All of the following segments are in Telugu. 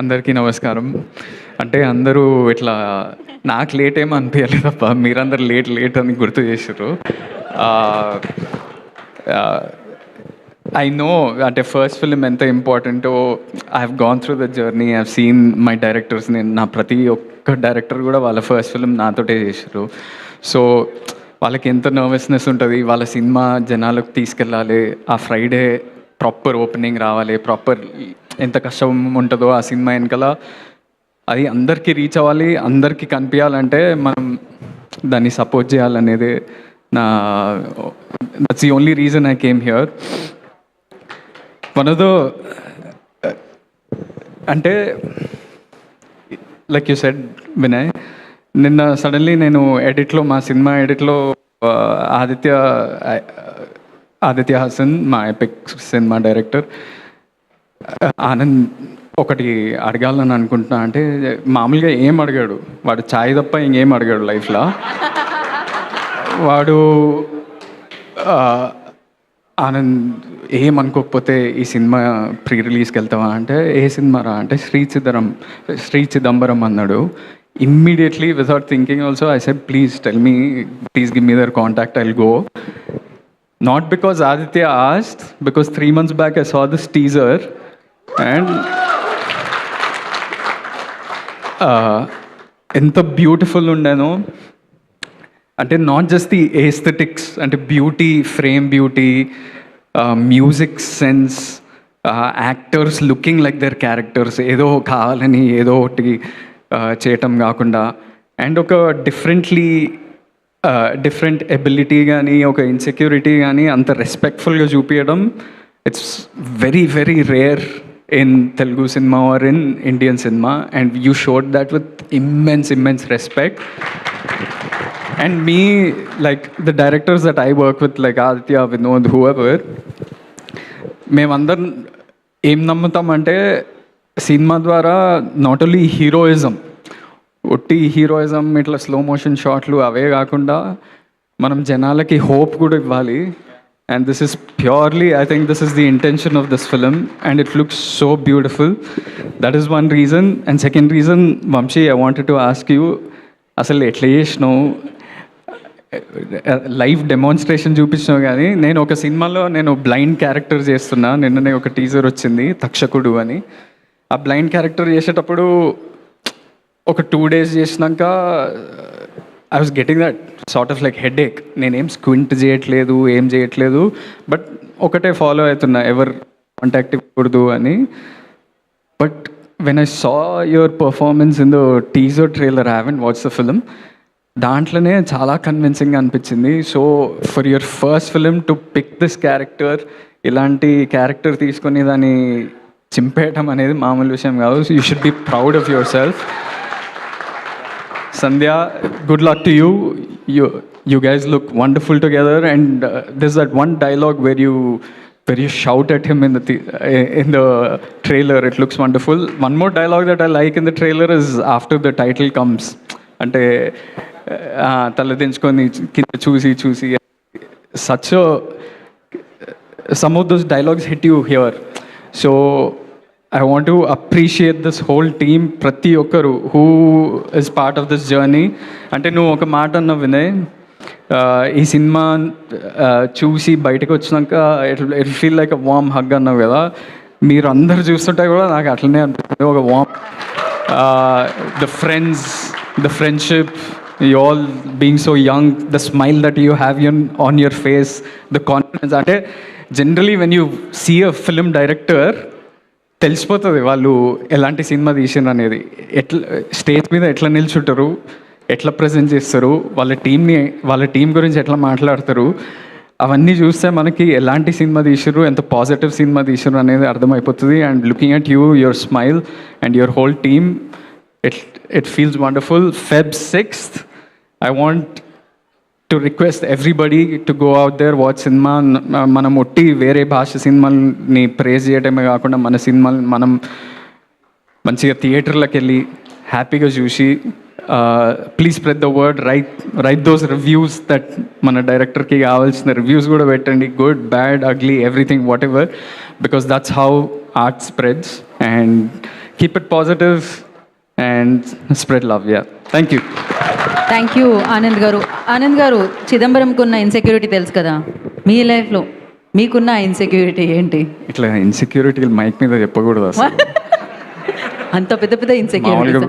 అందరికీ నమస్కారం. అంటే అందరూ ఇట్లా నాకు లేట్ ఏమో అనిపించలేదు తప్ప మీరందరూ లేట్ అని గుర్తు చేసారు. ఐ నో అంటే ఫస్ట్ ఫిలిం ఎంత ఇంపార్టెంటో. I have gone through the journey, I have seen my directors. నేను నా ప్రతి ఒక్క డైరెక్టర్ కూడా వాళ్ళ ఫస్ట్ ఫిలిం నాతోటే చేసారు. సో వాళ్ళకి ఎంత నర్వస్నెస్ ఉంటుంది, వాళ్ళ సినిమా జనాలకు తీసుకెళ్ళాలి, ఆ ఫ్రైడే ప్రాపర్ ఓపెనింగ్ రావాలి, ప్రాపర్ ఎంత కష్టం ఉంటుందో ఆ సినిమా వెనకాల అది అందరికీ రీచ్ అవ్వాలి, అందరికీ కనిపించాలంటే మనం దాన్ని సపోర్ట్ చేయాలనేది that's the only reason I came here. One of the అంటే లైక్ యూ సెడ్ వినయ్, నిన్న సడన్లీ నేను ఎడిట్లో, మా సినిమా ఎడిట్లో ఆదిత్య హాసన్, మా ఎపిక్ సినిమా డైరెక్టర్ ఆనంద్ ఒకటి అడగాలని అనుకుంటున్నా. అంటే మామూలుగా ఏం అడిగాడు వాడు, ఛాయ్ తప్ప ఇంకేం అడిగాడు లైఫ్లో. వాడు ఆనంద్ ఏమనుకోకపోతే ఈ సినిమా ప్రీ రిలీజ్కి వెళ్తావా అంటే, ఏ సినిమా రా అంటే శ్రీ చిదంబరం అన్నాడు. Immediately without thinking also I said please tell me, please give me their contact, I'll go. Not because Aditya asked, because 3 months back I saw this teaser and ఎంత బ్యూటిఫుల్ ఉండేనో. అంటే నాట్ జస్ట్ ది ఏస్థెటిక్స్, అంటే beauty, frame beauty, music sense, actors looking like their characters, ఏదో కావాలని ఏదో ఒకటి చేయటం కాకుండా, అండ్ ఒక డిఫరెంట్ ఎబిలిటీ కానీ, ఒక ఇన్సెక్యూరిటీ కానీ అంత రెస్పెక్ట్ఫుల్గా చూపించడం, it's very very rare in Telugu cinema or in Indian cinema, and you showed that with immense respect. And me like the directors that I work with, like Aditya, Vinod, whoever, మేమందరం ఏం నమ్ముతామంటే సినిమా ద్వారా నాట్ ఓన్లీ హీరోయిజం, ఒట్టి హీరోయిజం ఇట్లా స్లో మోషన్ షాట్లు అవే కాకుండా మనం జనాలకి హోప్ కూడా ఇవ్వాలి. And this is purely, I think this is the intention of this film, and it looks so beautiful. That is one reason. And second reason, Vamshi, I wanted to ask you, అసలు ఎట్లా చేసినావు? లైవ్ డెమాన్స్ట్రేషన్ చూపించినావు. కానీ నేను ఒక సినిమాలో నేను బ్లైండ్ క్యారెక్టర్ చేస్తున్నా, నిన్ననే ఒక టీజర్ వచ్చింది తక్షకుడు అని. ఆ బ్లైండ్ క్యారెక్టర్ చేసేటప్పుడు ఒక 2 days చేసినాక I was getting that sort of like headache. నేనేం స్క్వింట్ చేయట్లేదు, ఏం చేయట్లేదు, బట్ ఒకటే ఫాలో అవుతున్నా, ఎవరు కాంటాక్ట్ ఇవ్వకూడదు అని. But when I saw your performance in the teaser trailer, I haven't watch the film, దాంట్లోనే చాలా కన్విన్సింగ్గా అనిపించింది. So for your first film to pick this character, ఇలాంటి క్యారెక్టర్ తీసుకొని దాన్ని చింపేయటం అనేది మామూలు విషయం కాదు. So you should be proud of yourself. Sandhya, good luck to you. You guys look wonderful together, and there's that one dialogue where you shout at him in the trailer. It looks wonderful. One more dialogue that I like in the trailer is after the title comes. Ante taladinchukoni kinda chusi some of those dialogues hit you here. So I want to appreciate this whole team, ప్రతి ఒక్కరు who is part of this journey. అంటే నువ్వు ఒక మాట అన్నావు వినయ్, ఈ సినిమా చూసి బయటకు వచ్చినాక it feel like a warm hug అన్నావు కదా. మీరు అందరు చూస్తుంటే కూడా నాకు అట్లనే అనిపిస్తుంది, ఒక warm, the friendship, you all being so young, the smile that you have on your face, the confidence. అంటే generally when you see a film director తెలిసిపోతుంది వాళ్ళు ఎలాంటి సినిమా తీసిండ్రు అనేది. స్టేజ్ మీద ఎట్లా నిల్చుంటారు, ఎట్లా ప్రజెంట్ చేస్తారు, వాళ్ళ టీం గురించి ఎట్లా మాట్లాడతారు, అవన్నీ చూస్తే మనకి ఎలాంటి సినిమా తీసిర్రు, ఎంత పాజిటివ్ సినిమా తీసిర్రు అనేది అర్థమైపోతుంది. And looking at you, your smile and your whole team, it feels wonderful. Feb 6th, I want to request everybody to go out there, watch cinema. మనం ఒట్టి వేరే భాష సినిమాని ప్రేజ్ చేయడమే కాకుండా మన సినిమాని మనం మంచిగా థియేటర్లకు వెళ్ళి హ్యాపీగా చూసి, please spread the word, right those reviews that మన డైరెక్టర్కి కావాల్సిన రివ్యూస్ కూడా పెట్టండి, good, bad, ugly, everything, what ever, because that's how art spreads, and keep it positive and spread love. Yeah, thank you. Thank you Anand గారు. ఆనంద్ గారు, చిదంబరంకు ఉన్న ఇన్సెక్యూరిటీ తెలుసు కదా, మీ లైఫ్లో మీకున్న ఇన్సెక్యూరిటీ ఏంటి? ఇట్లా ఇన్సెక్యూరిటీ మైక్ మీద చెప్పకూడదు అసలు. అంత పెద్ద పెద్ద ఇన్సెక్యూరిటీ,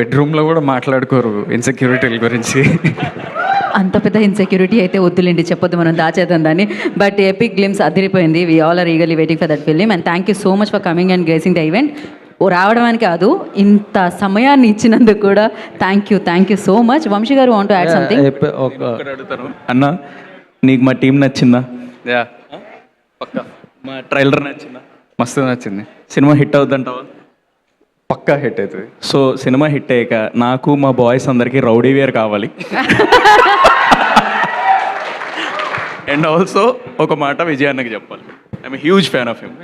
బెడ్రూమ్లో కూడా మాట్లాడుకోరు ఇన్సెక్యూరిటీల గురించి. అంత పెద్ద ఇన్సెక్యూరిటీ అయితే వద్దులేండి, చెప్పొద్దు, మనం దాచేద్దాం దాన్ని. బట్ ఎపిక్ గ్లిమ్స్ అదిరిపోయింది. We all are eagerly waiting for that film and thank you so much for coming and gracing the event. రావడానికి కాదు, ఇంత సమయాన్ని ఇచ్చినందుకు కూడా thank you so much. Vamsi గారు వాంట్ టు యాడ్ సంథింగ్? అడుగుతాను అన్న, నీకు మా టీం నచ్చిందా? యా, పక్కా. మా ట్రైలర్ నచ్చిందా? మస్తు నచ్చింది. సినిమా హిట్ అవుద్దంటావా? పక్కా హిట్ అవుతుంది. సో సినిమా హిట్ అయ్యాక నాకు మా బాయ్స్ అందరికీ రౌడీ వేర్ కావాలి. అండ్ ఆల్సో ఒక మాట విజయ్ అన్నకి చెప్పాలి. I'm huge fan of him.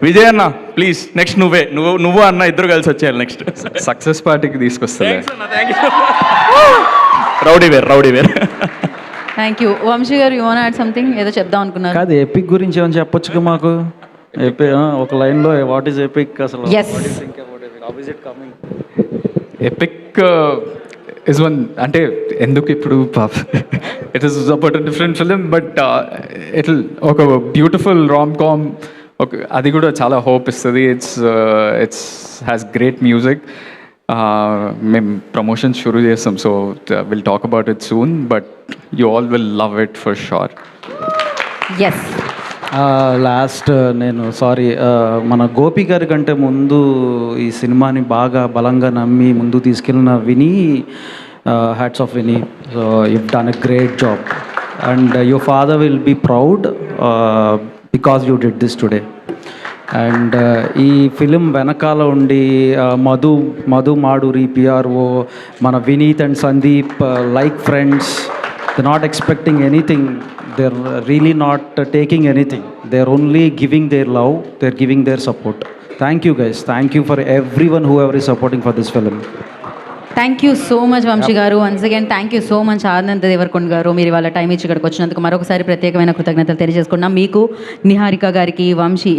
Vijay అన్న ప్లీజ్, నెక్స్ట్ నువ్వు అన్న ఇద్దరు కలిసి వచ్చేయాలి నెక్స్ట్. సక్సెస్ పార్టీకి తీసుకొస్తా. Rowdy wear. Thank you. Vamsi గారు, యూ వాంట్ యాడ్ సంథింగ్? ఏదో చెప్దాం అనుకున్నారు. కాదు, ఎపిక్ గురించి ఏమైనా చెప్పొచ్చుగా మాకు. ఒక లైన్లో వాట్ ఈస్ ఎపిక్ అసలు? ఎపిక్ ఇస్ వన్, అంటే ఎందుకు ఇప్పుడు it is about different film, but it ఒక బ్యూటిఫుల్ రామ్ కామ్, అది కూడా చాలా హోప్ ఇస్తుంది. It's has great music. మేము ప్రమోషన్ షురూ చేస్తాం, so will talk about it soon, but you all will love it for sure. Yes. Last నేను మన గోపి గారి కంటే ముందు ఈ సినిమాని బాగా బలంగా నమ్మి ముందు తీసుకెళ్ళిన Vini, hats off Vini. So you've done a great job and your father will be proud because you did this today. And ఈ ఫిలిం వెనకాల ఉండి మధు మాడూరి, పిఆర్ఓ, మన Vineeth and Sandeep, like friends, they're not expecting anything, they're really not taking anything, they're only giving their love, they're giving their support. Thank you guys, thank you for everyone whoever is supporting for this film. Thank you so much Vamsi గారు. Once again thank you so much Anand Devarakonda గారు. మీరు వాళ్ళ టైం ఇచ్చి ఇక్కడికి వచ్చినందుకు మరొకసారి ప్రత్యేకమైన కృతజ్ఞతలు తెలియజేసుకున్నాం. మీకు, నిహారిక గారికి,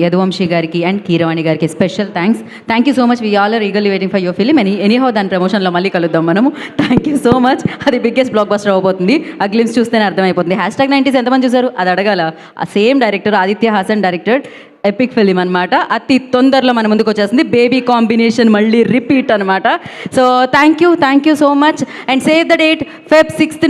యదువంశీ గారికి అండ్ కీరవాణి గారికి special thanks. Thank you so much. We all are eagerly waiting for your film. Anyhow దాని ప్రమోషన్లో మళ్ళీ కలుద్దాం మనము. థ్యాంక్ యూ సో మచ్. అది బిగ్గెస్ట్ బ్లాక్ బస్టర్ అవబోతుంది. ఆ గ్లిమ్స్ చూస్తేనే అర్థమైపోతుంది. #90s ఎంతమంది చూసారు అది అడగాల. ఆ same director Aditya Hasan directed epic film అనమాట. అతి తొందరలో మన ముందుకు వచ్చేస్తుంది. బేబీ కాంబినేషన్ మళ్ళీ రిపీట్ అనమాట. So thank you so much. And save the date, Feb 6th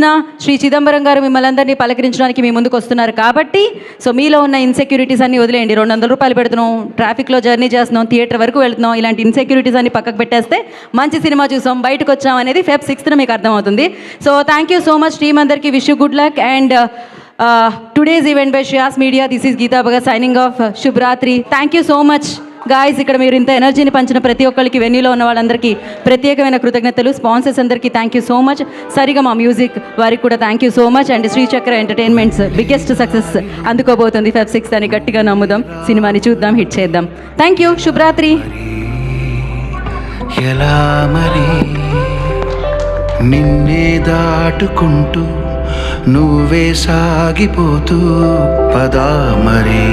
Shri Chidambaram గారు మిమ్మల్ని అందరినీ పలకరించడానికి మీ ముందుకు వస్తున్నారు. కాబట్టి సో మీలో ఉన్న ఇన్సెక్యూరిటీస్ అన్ని వదిలేయండి. 200 రూపాయలు పెడుతున్నాం, ట్రాఫిక్లో జర్నీ చేస్తున్నాం, థియేటర్ వరకు వెళ్తున్నాం, ఇలాంటి ఇన్సెక్యూరిటీస్ అన్ని పక్కకు పెట్టేస్తే మంచి సినిమా చూసాం, బయటకు వచ్చాం అనేది Feb 6th మీకు అర్థమవుతుంది. So thank you so much team అందరికీ. Wish you good luck. And today's event by Shreyas Media, this is Geeta Bhagat signing off. Shubhratri. Thank you so much guys. ఇక్కడ మీరు ఇంత ఎనర్జీని పంచిన ప్రతి ఒక్కరికి, వెన్యూలో ఉన్న వాళ్ళందరికీ ప్రత్యేకమైన కృతజ్ఞతలు. స్పాన్సర్స్ అందరికీ thank you so much. Saregama music వారికి కూడా thank you so much. And Srichakra entertainments biggest success అందుకోబోతుంది Feb 6th అని గట్టిగా నమ్ముదాం. సినిమాని చూద్దాం, హిట్ చేద్దాం. Thank you. శుభరాత్రి. ఎలా మరి నిన్నే దాటుకుంటూ నువ్వే సాగిపోతూ పదా మరి.